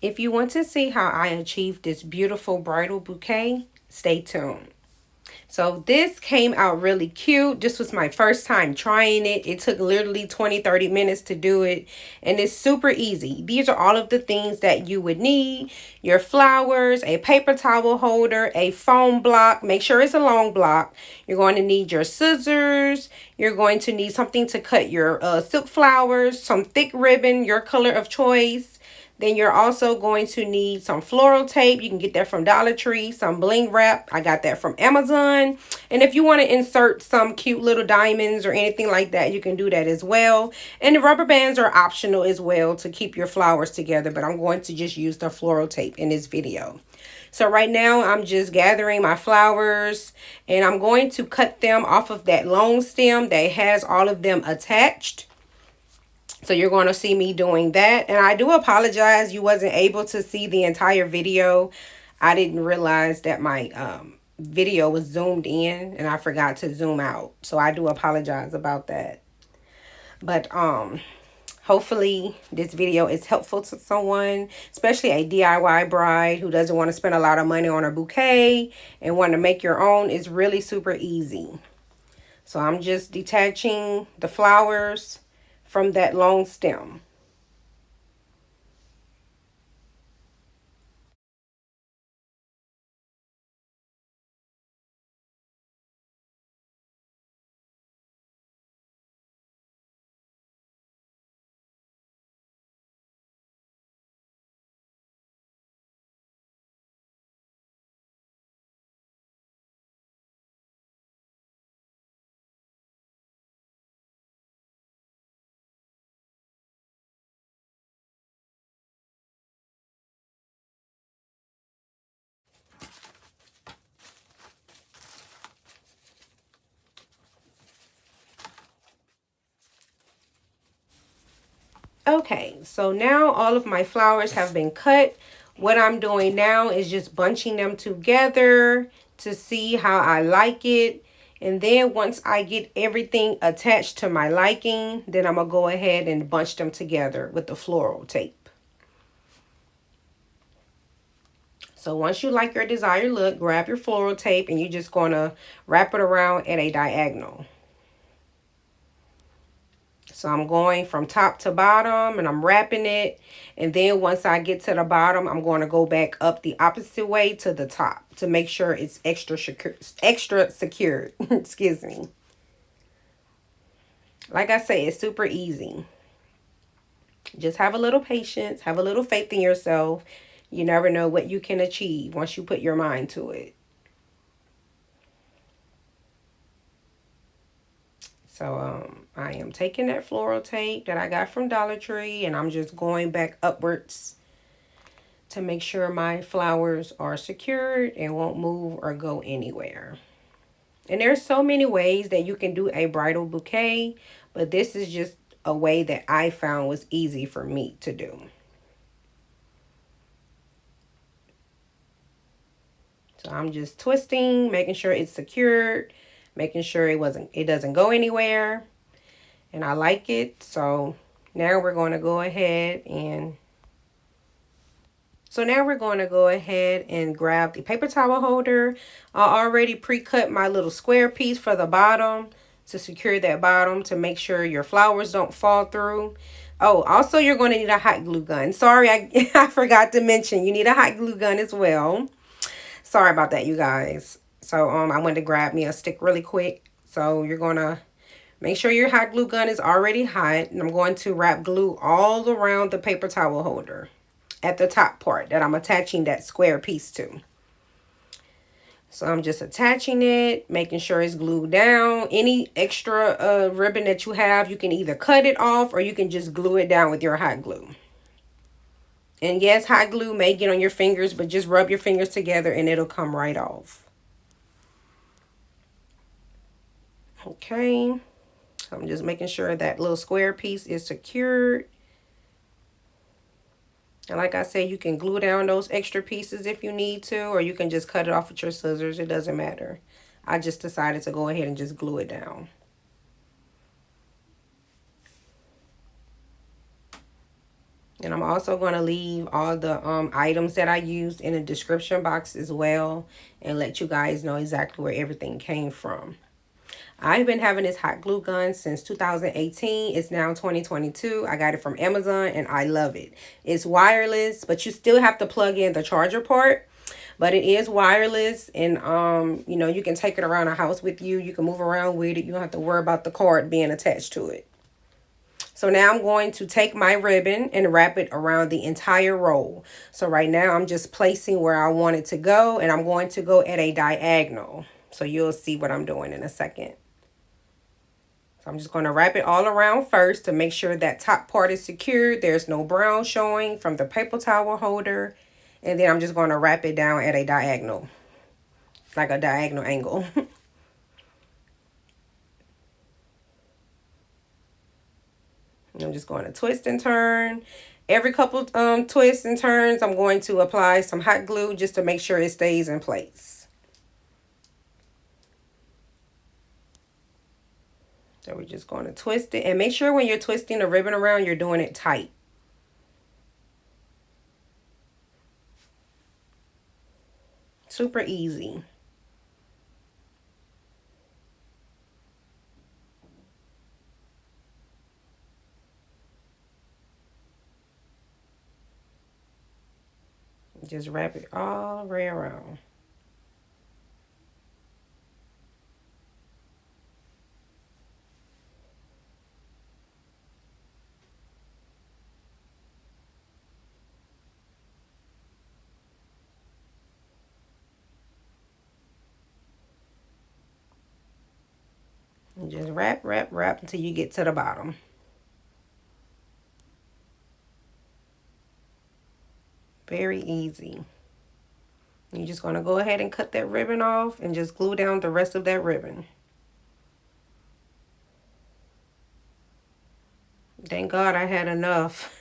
If you want to see how I achieved this beautiful bridal bouquet, stay tuned. So this came out really cute. This was my first time trying it. It took literally 20-30 minutes to do it. And it's super easy. These are all of the things that you would need. Your flowers, a paper towel holder, a foam block. Make sure it's a long block. You're going to need your scissors. You're going to need something to cut your silk flowers. Some thick ribbon, your color of choice. Then you're also going to need some floral tape. You can get that from Dollar Tree. Some bling wrap. I got that from Amazon. And if you want to insert some cute little diamonds or anything like that, you can do that as well. And the rubber bands are optional as well to keep your flowers together. But I'm going to just use the floral tape in this video. So right now I'm just gathering my flowers. And I'm going to cut them off of that long stem that has all of them attached. So you're going to see me doing that. And I do apologize you wasn't able to see the entire video. I didn't realize that my video was zoomed in and I forgot to zoom out. So I do apologize about that. But hopefully this video is helpful to someone, especially a DIY bride who doesn't want to spend a lot of money on a bouquet and want to make your own. It's really super easy. So I'm just detaching the flowers from that long stem. Okay, so now all of my flowers have been cut. What I'm doing now is just bunching them together to see how I like it. And then once I get everything attached to my liking, then I'm going to go ahead and bunch them together with the floral tape. So once you like your desired look, grab your floral tape and you're just going to wrap it around at a diagonal. So I'm going from top to bottom and I'm wrapping it. And then once I get to the bottom, I'm going to go back up the opposite way to the top to make sure it's extra secured. Excuse me. Like I say, it's super easy. Just have a little patience, have a little faith in yourself. You never know what you can achieve once you put your mind to it. So I am taking that floral tape that I got from Dollar Tree and I'm just going back upwards to make sure my flowers are secured and won't move or go anywhere. And there's so many ways that you can do a bridal bouquet, but this is just a way that I found was easy for me to do. So I'm just twisting, making sure it's secured, making sure it doesn't go anywhere. And I like it. So now we're going to go ahead and grab the paper towel holder. I already pre-cut my little square piece for the bottom to secure that bottom to make sure your flowers don't fall through. Oh, also you're going to need a hot glue gun. Sorry, I forgot to mention you need a hot glue gun as well. Sorry about that, you guys. So I went to grab me a stick really quick. So you're going to make sure your hot glue gun is already hot. And I'm going to wrap glue all around the paper towel holder at the top part that I'm attaching that square piece to. So I'm just attaching it, making sure it's glued down. Any extra ribbon that you have, you can either cut it off or you can just glue it down with your hot glue. And yes, hot glue may get on your fingers, but just rub your fingers together and it'll come right off. Okay. So I'm just making sure that little square piece is secured. And like I said, you can glue down those extra pieces if you need to, or you can just cut it off with your scissors. It doesn't matter. I just decided to go ahead and just glue it down. And I'm also going to leave all the items that I used in the description box as well, and let you guys know exactly where everything came from. I've been having this hot glue gun since 2018. It's now 2022. I got it from Amazon and I love it. It's wireless, but you still have to plug in the charger part. But it is wireless, and you know, you can take it around the house with you. You can move around with it. You don't have to worry about the cord being attached to it. So now I'm going to take my ribbon and wrap it around the entire roll. So right now I'm just placing where I want it to go, and I'm going to go at a diagonal. So you'll see what I'm doing in a second. So I'm just going to wrap it all around first to make sure that top part is secured. There's no brown showing from the paper towel holder. And then I'm just going to wrap it down at a diagonal, like a diagonal angle. I'm just going to twist and turn. Every couple twists and turns, I'm going to apply some hot glue just to make sure it stays in place. So we're just going to twist it. And make sure when you're twisting the ribbon around, you're doing it tight. Super easy. Just wrap it all the way around. And just wrap, wrap, wrap until you get to the bottom. Very easy. You're just going to go ahead and cut that ribbon off and just glue down the rest of that ribbon. Thank God I had enough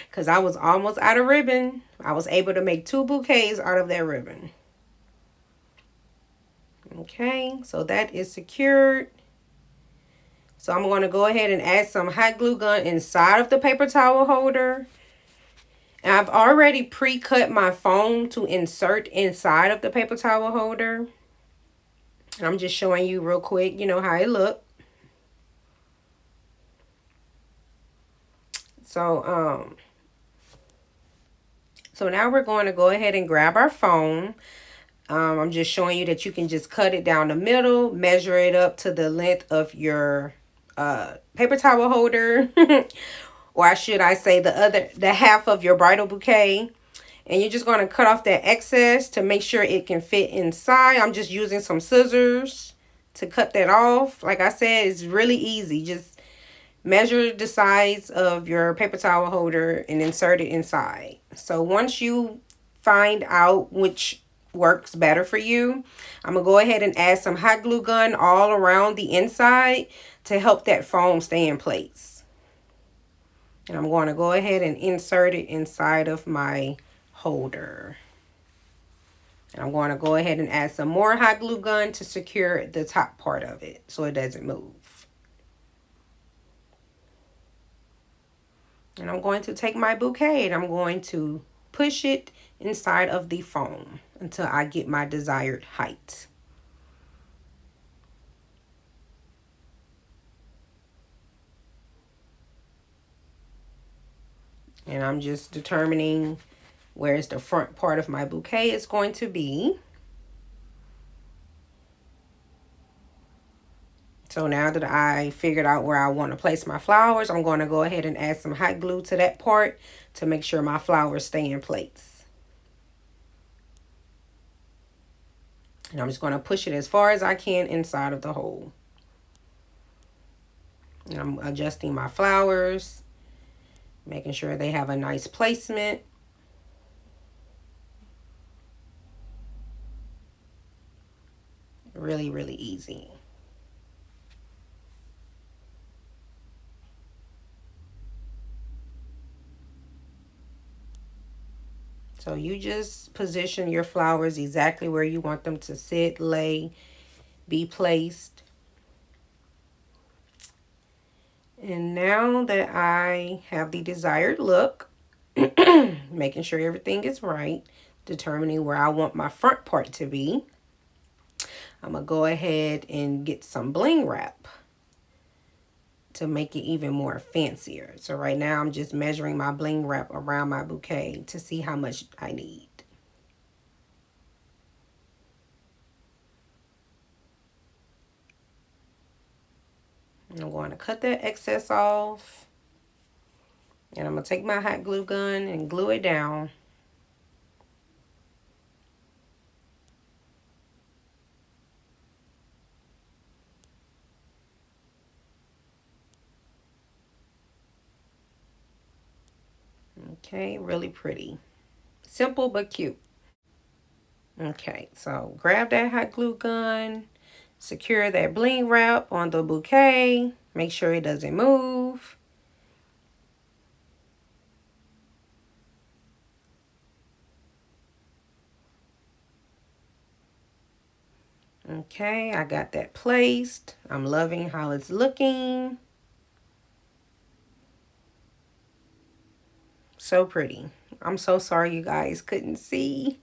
because I was almost out of ribbon. I was able to make 2 bouquets out of that ribbon. Okay, so that is secured. So I'm going to go ahead and add some hot glue gun inside of the paper towel holder. And I've already pre-cut my foam to insert inside of the paper towel holder. And I'm just showing you real quick, you know, how it look. So now we're going to go ahead and grab our foam. I'm just showing you that you can just cut it down the middle, measure it up to the length of your paper towel holder. Or should I say the half of your bridal bouquet. And you're just going to cut off that excess to make sure it can fit inside. I'm just using some scissors to cut that off. Like I said, it's really easy. Just measure the size of your paper towel holder and insert it inside. So once you find out which works better for you, I'm going to go ahead and add some hot glue gun all around the inside to help that foam stay in place. And I'm going to go ahead and insert it inside of my holder. And I'm going to go ahead and add some more hot glue gun to secure the top part of it so it doesn't move. And I'm going to take my bouquet and I'm going to push it inside of the foam until I get my desired height. And I'm just determining where's the front part of my bouquet is going to be. So now that I figured out where I want to place my flowers, I'm going to go ahead and add some hot glue to that part to make sure my flowers stay in place. And I'm just going to push it as far as I can inside of the hole. And I'm adjusting my flowers, making sure they have a nice placement. Really, really easy. So you just position your flowers exactly where you want them to sit, lay, be placed. And now that I have the desired look, Making sure everything is right. Determining where I want my front part to be. I'm going to go ahead and get some bling wrap to make it even more fancier. So right now I'm just measuring my bling wrap around my bouquet to see how much I need. I'm going to cut that excess off. And I'm going to take my hot glue gun and glue it down. Okay, really pretty. Simple but cute. Okay, so grab that hot glue gun. Secure that bling wrap on the bouquet. Make sure it doesn't move. Okay, I got that placed. I'm loving how it's looking. So pretty. I'm so sorry you guys couldn't see.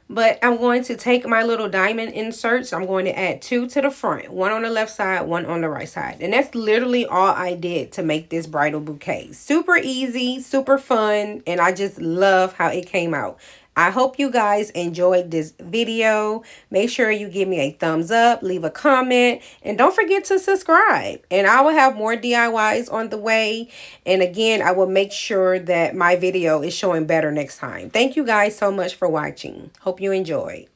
But I'm going to take my little diamond inserts. I'm going to add 2 to the front. 1 on the left side, 1 on the right side. And that's literally all I did to make this bridal bouquet. Super easy, super fun. And I just love how it came out. I hope you guys enjoyed this video. Make sure you give me a thumbs up, leave a comment, and don't forget to subscribe. And I will have more DIYs on the way. And again, I will make sure that my video is showing better next time. Thank you guys so much for watching. Hope you enjoyed.